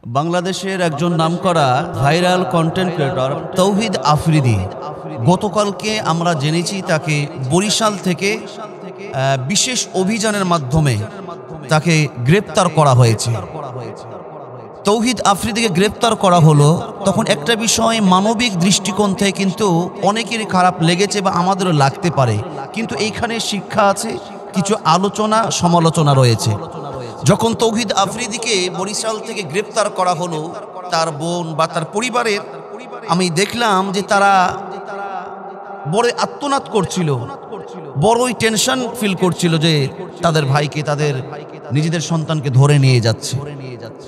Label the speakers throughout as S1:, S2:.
S1: বাংলাদেশের একজন নামকরা ভাইরাল কন্টেন্ট ক্রিয়েটর তৌহিদ আফ্রিদি গতকালকে আমরা জেনেছি তাকে বরিশাল থেকে বিশেষ অভিযানের মাধ্যমে তাকে গ্রেপ্তার করা হয়েছে। তৌহিদ আফ্রিদিকে গ্রেপ্তার করা হলো, তখন একটা বিষয় মানবিক দৃষ্টিকোণ থেকে কিন্তু অনেকেরই খারাপ লেগেছে বা আমাদেরও লাগতে পারে, কিন্তু এইখানে শিক্ষা আছে, কিছু আলোচনা সমালোচনা রয়েছে। যখন তৌহিদ আফ্রিদিকে বরিশাল থেকে গ্রেপ্তার করা হলো, তার বোন বা তার পরিবারের আমি দেখলাম যে তারা বড় আত্মনাদ করছিল, বড়ই টেনশন ফিল করছিল যে তাদের ভাইকে, তাদের নিজেদের সন্তানকে ধরে নিয়ে যাচ্ছে।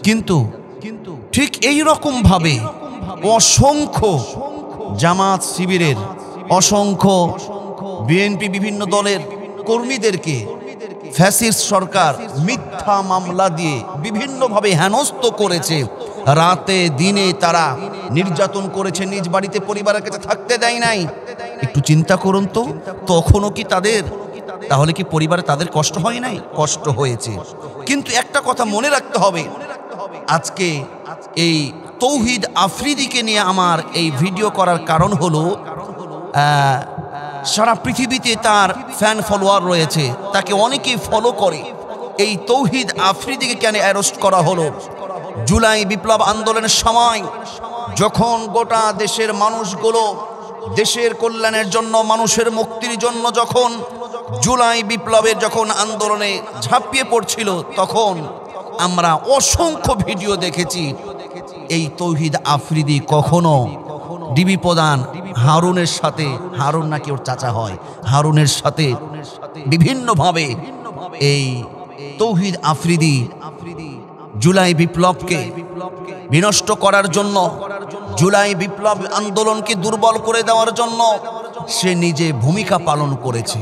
S1: কিন্তু ঠিক এই রকম ভাবে অসংখ্য জামাত শিবিরের, অসংখ্য বিএনপি বিভিন্ন দলের কর্মীদেরকে ফ্যাসিস্ট সরকার মিথ্যা মামলা দিয়ে বিভিন্নভাবে হেনস্থ করেছে। রাতে দিনে তারা নির্যাতন করেছে, নিজ বাড়িতে পরিবারের কাছে থাকতে দেয় নাই। একটু চিন্তা করুন তো, তখনও কি তাদের, তাহলে কি পরিবারে তাদের কষ্ট হয় নাই? কষ্ট হয়েছে। কিন্তু একটা কথা মনে রাখতে হবে, আজকে এই তৌহিদ আফ্রিদিকে নিয়ে আমার এই ভিডিও করার কারণ হলো সারা পৃথিবীতে তার ফ্যান ফলোয়ার রয়েছে, তাকে অনেকেই ফলো করে। এই তৌহিদ আফ্রিদিকে কেন অ্যারেস্ট করা হলো? জুলাই বিপ্লব আন্দোলনের সময় যখন গোটা দেশের মানুষগুলো দেশের কল্যাণের জন্য, মানুষের মুক্তির জন্য যখন জুলাই বিপ্লবের যখন আন্দোলনে ঝাঁপিয়ে পড়ছিল, তখন আমরা অসংখ্য ভিডিও দেখেছি। এই তৌহিদ আফ্রিদি কখনো ডিবি প্রধান হারুনের সাথে, হারুন নাকি ওর চাচা হয়, হারুনের সাথে বিভিন্নভাবে এই তৌহিদ আফ্রিদি জুলাই বিপ্লবকে বিনষ্ট করার জন্য, জুলাই বিপ্লব আন্দোলনকে দুর্বল করে দেওয়ার জন্য সে নিজে ভূমিকা পালন করেছে।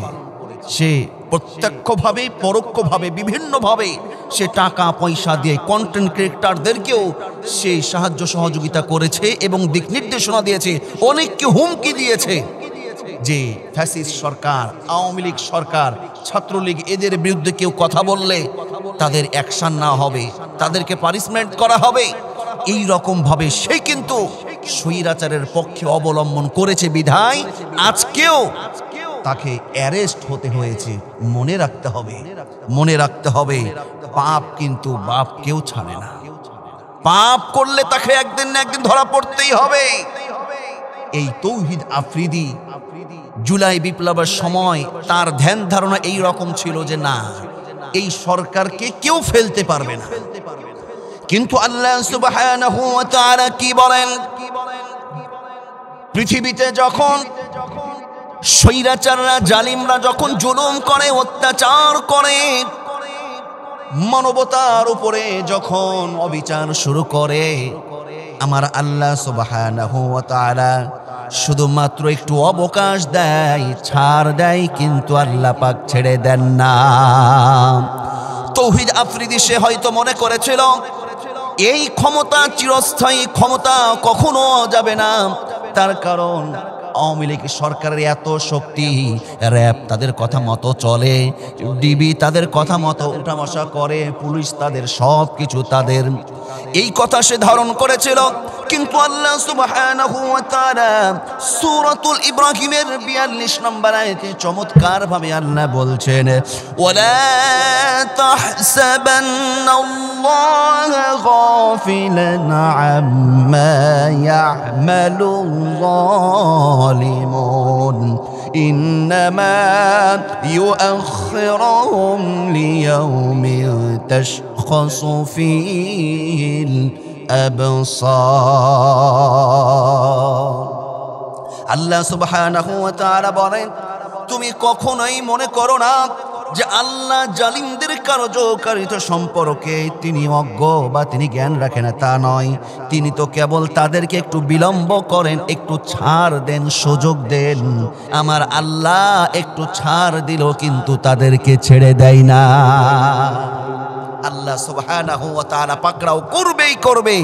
S1: সে প্রত্যক্ষভাবে পরোক্ষভাবে বিভিন্নভাবে সে টাকা পয়সা দিয়ে কন্টেন্ট ক্রিয়েটরদেরকেও সে সাহায্য সহযোগিতা করেছে এবং দিক নির্দেশনা দিয়েছে, অনেককে হুমকি দিয়েছে যে ফ্যাসিস্ট সরকার, আওয়ামী লীগ সরকার, ছাত্রলীগ এদের বিরুদ্ধে কেউ কথা বললে তাদের অ্যাকশন না হবে, তাদেরকে পানিশমেন্ট করা হবে। এই রকম ভাবে সে কিন্তু স্বৈরাচারের পক্ষে অবলম্বন করেছে বিধায় আজকেও তাকে অ্যারেস্ট হতে হয়েছে। মনে রাখতে হবে, মনে রাখতে হবে, পাপ কিন্তু বাপ কেউ ছাড়ে না। পাপ করলে তাকে একদিন না একদিন ধরা পড়তেই হবে। এই তৌহিদ আফ্রিদি জুলাই বিপ্লবের সময় তার ধ্যান ধারণা এই রকম ছিল যে না, এই সরকারকে কেউ ফেলতে পারবে না। কিন্তু আল্লাহ সুবহানাহু ওয়া তাআলা কি বলেন? পৃথিবীতে যখন স্বৈরাচাররা, জালিমরা যখন জুলুম করে, অত্যাচার করে, মানবতার উপরে যখন অবিচার শুরু করে, আমার আল্লাহ সুবহানাহু ওয়া তাআলা শুধুমাত্র একটু অবকাশ দেয়, ছাড় দেয়, কিন্তু আল্লাহ পাক ছেড়ে দেন না। তৌহিদ আফ্রিদি সে হয়তো মনে করেছিল এই ক্ষমতা চিরস্থায়ী ক্ষমতা, কখনো যাবে না। তার কারণ আওয়ামী লীগ সরকারের এত শক্তি, র্যাব তাদের কথা মতো চলে, ডিবি তাদের কথা মতো উঠাবসা করে, পুলিশ তাদের সব কিছু তাদের, এই কথা সে ধারণ করেছিল। কিন্তু আল্লাহ সুবহানাহু ওয়া তাআলা সূরাতুল ইব্রাহিমের ৪২ নম্বর আয়াতে চমৎকার ভাবে আল্লাহ বলছেন, ওয়ালা তাহসাবান্নাল্লাহা গাফিলান আম্মা ইয়া'মালুল যালিমুন ইন্নামা ইউআখিরুহুম লিয়াউমিন তাশখাসু ফীহিল আল্লাহ সুবহানাহু ওয়া তাআলা বলেন, তুমি কখনোই মনে করো না যে আল্লাহ জালিমদের কার্যকারিতা সম্পর্কে তিনি অজ্ঞ বা তিনি জ্ঞান রাখেন না, তা নয়। তিনি তো কেবল তাদেরকে একটু বিলম্ব করেন, একটু ছাড় দেন, সুযোগ দেন। আমার আল্লাহ একটু ছাড় দিল, কিন্তু তাদেরকে ছেড়ে দেয় না। আল্লাহ সুবহানাহু ওয়া তাআলা পাকড়াও করবেই করবে।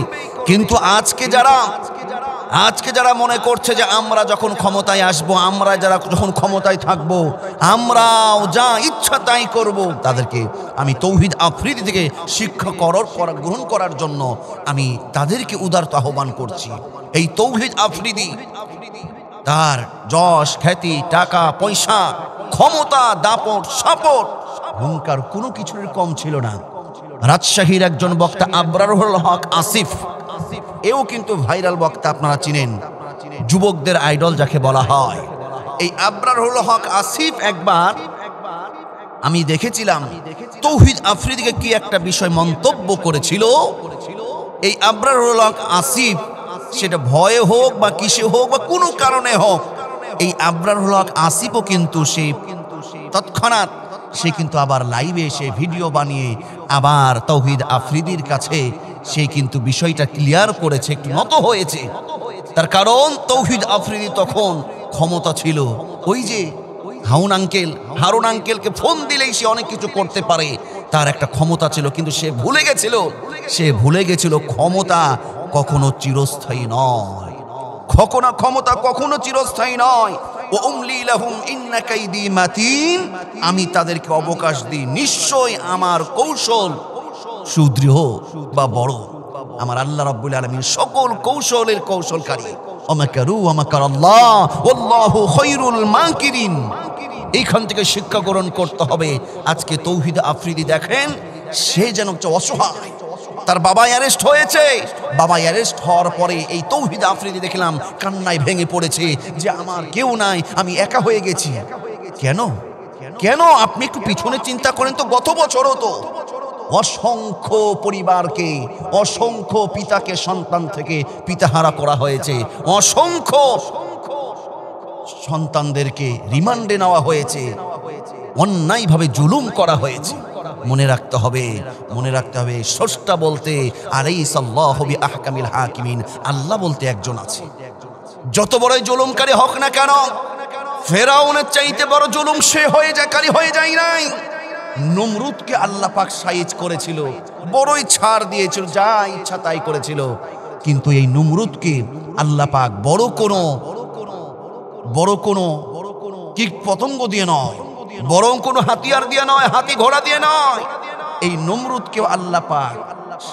S1: কিন্তু আজকে যারা আজকে যারা মনে করছে যে আমরা যখন ক্ষমতায় আসব, আমরা যারা যখন ক্ষমতায় থাকব, আমরাও যা ইচ্ছা তাই করব, তাদেরকে আমি তৌহিদ আফ্রিদি থেকে শিক্ষা গ্রহণ করার জন্য আমি তাদেরকে উদারত আহ্বান করছি। এই তৌহিদ আফ্রিদি তার যশ খ্যাতি, টাকা পয়সা, ক্ষমতা, দাপট সাপট, হুঙ্কার কোনো কিছুর কম ছিল না। রাজশাহীর একজন বক্তা আবরারুল হক আসিফ, এও কিন্তু ভাইরাল বক্তা, আপনারা চিনেন, যুবকদের আইডল যাকে বলা হয়। এই আবরারুল হক আসিফ একবার আমি দেখেছিলাম তৌহিদ আফ্রিদিকে কি একটা বিষয় মন্তব্য করেছিল। এই আবরারুল হক আসিফ, সেটা ভয়ে হোক বা কিসে হোক বা কোনো কারণে হোক, এই আবরারুল হক আসিফও কিন্তু সেই তৎক্ষণাৎ সে কিন্তু আবার লাইভে এসে ভিডিও বানিয়ে আবার তৌহিদ আফ্রিদির কাছে সে কিন্তু বিষয়টা ক্লিয়ার করেছে, একটু নত হয়েছে। তার কারণ তৌহিদ আফ্রিদি তখন ক্ষমতা ছিল, ওই যে হারুন আঙ্কেলকে ফোন দিলেই সে অনেক কিছু করতে পারে, তার একটা ক্ষমতা ছিল। কিন্তু সে ভুলে গেছিল ক্ষমতা কখনো চিরস্থায়ী নয়। ক্ষমতা কখনো চিরস্থায়ী নয়। ওয়াউমলি লাহুম ইন্না কাইদি মাতিন, আমি তাদেরকে অবকাশ দিই, নিশ্চয় আমার কৌশল সুদৃঢ় বা বড়। আমার আল্লাহ রাব্বুল আলামিন সকল কৌশলের কৌশলকারী। ওমাকারু ওমাকারাল্লাহ ওয়াল্লাহু খায়রুল মাকিরিন। এইখান থেকে শিক্ষা গ্রহণ করতে হবে। আজকে তৌহিদ আফ্রিদি দেখেন, সে যেন অসহায়, তার বাবা অ্যারেস্ট হয়েছে, বাবা অ্যারেস্ট হওয়ার পরে এই তৌহিদ আফ্রিদি দেখলাম কান্নায় ভেঙে পড়েছে যে আমার কেউ নাই, আমি একা হয়ে গেছি। কেন আপনি একটু পিছনে চিন্তা করেন তো, গত বছরও তো অসংখ্য পরিবারকে, অসংখ্য পিতাকে সন্তান থেকে পিতাহারা করা হয়েছে, অসংখ্য সন্তানদেরকে রিমান্ডে নেওয়া হয়েছে, অন্যায়ভাবে জুলুম করা হয়েছে। মনে রাখতে হবে স্রষ্টা বলতে আলাইসাল্লাহু বিআহকামিল হাকিমিন, আল্লাহ বলতে একজন আছে। যত বড়ই জুলুমকারী হোক না কেন, ফেরাউনের চাইতে বড় জুলুম সে হয়ে যায় নাই। নমরুদকে আল্লাহ পাক সাইজ করেছিল, বড়ই ছাড় দিয়েছিল, যা ইচ্ছা তাই করেছিল। কিন্তু এই নমরুদকে আল্লাহ পাক বড় কোনো কীট পতঙ্গ দিয়ে নয়, বরং কোনো হাতিয়ার দিয়ে নয়, হাতি ঘোড়া দিয়ে নয়, এই নমরুদকেও আল্লাহ পাক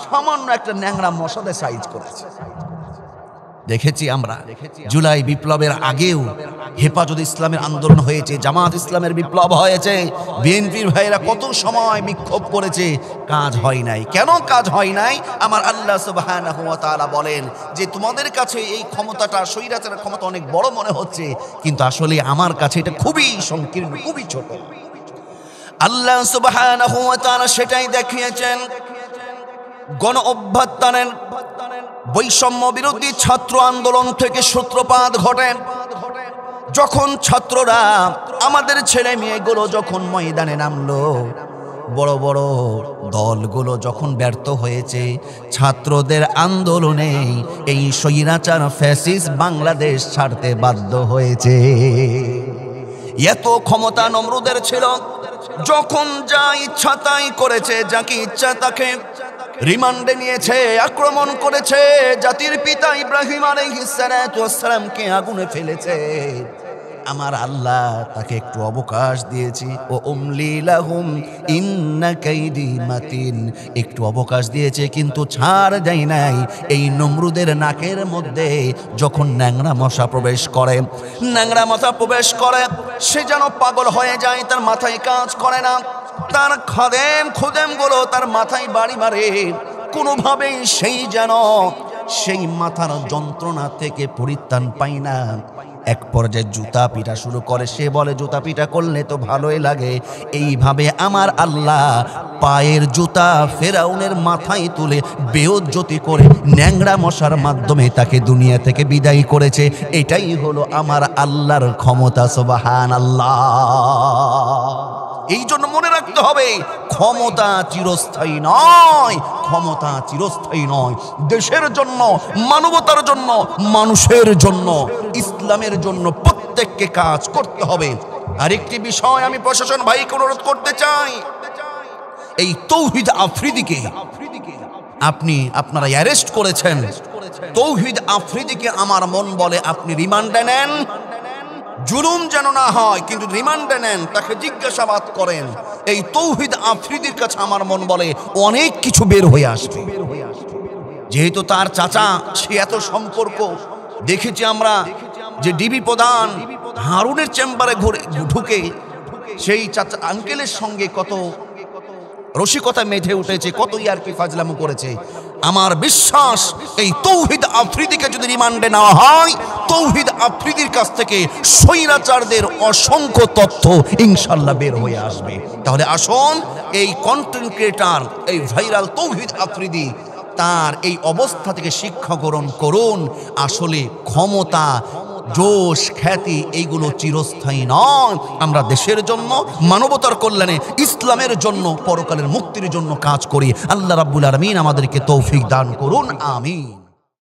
S1: সামান্য একটা ন্যাংরা মশাতে সাইজ করেছে। দেখেছি আমরা জুলাই বিপ্লবের আগেও হেফাজত ইসলামের আন্দোলন হয়েছে, জামাত ইসলামের বিপ্লব হয়েছে, বিএনপির ভাইরা কত সময় বিক্ষোভ করেছে, কাজ হয় নাই। কেন কাজ হয় নাই? আমার আল্লাহ সুবহানাহু ওয়া তাআলা বলেন যে তোমাদের কাছে এই ক্ষমতাটা, স্বৈরাচারের ক্ষমতা অনেক বড় মনে হচ্ছে, কিন্তু আসলে আমার কাছে এটা খুবই সংকীর্ণ, খুবই ছোট। আল্লাহ সুবহানাহু ওয়া তাআলা সেটাই দেখিয়েছেন গণ অভ্যুত্থানের বৈষম্য বিরোধী ছাত্র আন্দোলন থেকে সূত্রপাত ঘটে। যখন ছাত্ররা, আমাদের ছেলে মেয়েগুলো যখন ময়দানে নামলো, বড় বড় দলগুলো যখন ব্যর্থ হয়েছে, ছাত্রদের আন্দোলনে এই স্বৈরাচার ফ্যাসিস্ট বাংলাদেশ ছাড়তে বাধ্য হয়েছে। এত ক্ষমতা নমরুদের ছিল, যখন যা ইচ্ছা তাই করেছে, যাকে ইচ্ছা তাকে রিমান্ডে নিয়েছে, আক্রমণ করেছে, জাতির পিতা ইব্রাহিম আলাইহিস সালাতু ওয়াস সালামকে আগুনে ফেলেছে। আমার আল্লাহ তাকে একটু অবকাশ দিয়েছি, ও উমলি লাহুম ইন্না কাইদি মাতিন, একটু অবকাশ দিয়েছে, কিন্তু ছাড় দেয় নাই। এই নমরুদের নাকের মধ্যে যখন ন্যাংরা মশা প্রবেশ করে, সে যেন পাগল হয়ে যায়, তার মাথায় কাজ করে না। তার খুদেম গুলো তার মাথায় বাড়ি মারে, কোনোভাবেই সেই মাথার যন্ত্রণা থেকে পরিত্রাণ পায় না। এক পর্যায়ে জুতা পিটা শুরু করে। সে বলে জুতা পিটা করলে তো ভালোই লাগে। এইভাবে আমার আল্লাহ পায়ের জুতা ফেরাউনের মাথায় তুলে বেইজ্জতি করে ন্যাংরা মশার মাধ্যমে তাকে দুনিয়া থেকে বিদায় করেছে। এটাই হলো আমার আল্লাহর ক্ষমতা। সুবহানাল্লাহ। এই জন্য মনে রাখতে হবে, ক্ষমতা চিরস্থায়ী নয়। দেশের জন্য, মানবতার জন্য, মানুষের জন্য, ইসলামের জন্য প্রত্যেককে কাজ করতে হবে। আরেকটি বিষয় আমি প্রশাসন ভাইকে অনুরোধ করতে চাই, এই তৌহিদ আফ্রিদিকে আপনারা অ্যারেস্ট করেছেন, তৌহিদ আফ্রিদিকে আমার মন বলে আপনি রিমান্ডে নেন, জুলুম যেন না হয়, কিন্তু রিমান্ডে নেন, তাকে জিজ্ঞাসাবাদ করেন। এই তৌহিদ আফ্রিদির কাছে আমার মন বলে অনেক কিছু বের হয়ে আসবে। যেহেতু তার চাচা, সে এত সম্পর্ক দেখেছি আমরা, যে ডিবি প্রধান হারুনের চেম্বারে ঢুকে সেই চাচা আঙ্কেলের সঙ্গে কত রসিকতা মেধে উঠেছে, কত ইয়ারকি ফাজলামো করেছে। আমার বিশ্বাস এই তৌহিদ আফ্রিদিকে যদি রিমান্ডে নেওয়া হয়, তৌহিদ আফ্রিদির কাছ থেকে স্বৈরাচারদের অসংখ্য তথ্য ইনশাল্লাহ বের হয়ে আসবে। তাহলে আসুন এই কন্টেন্ট ক্রিয়েটর, এই ভাইরাল তৌহিদ আফ্রিদি, তার এই অবস্থা থেকে শিক্ষা গ্রহণ করুন। আসলে ক্ষমতা, জোশ, খ্যাতি এইগুলো চিরস্থায়ী নয়। আমরা দেশের জন্য, মানবতার কল্যাণে, ইসলামের জন্য, পরকালের মুক্তির জন্য কাজ করি। আল্লাহ রাব্বুল আলামিন আমাদেরকে তৌফিক দান করুন, আমিন।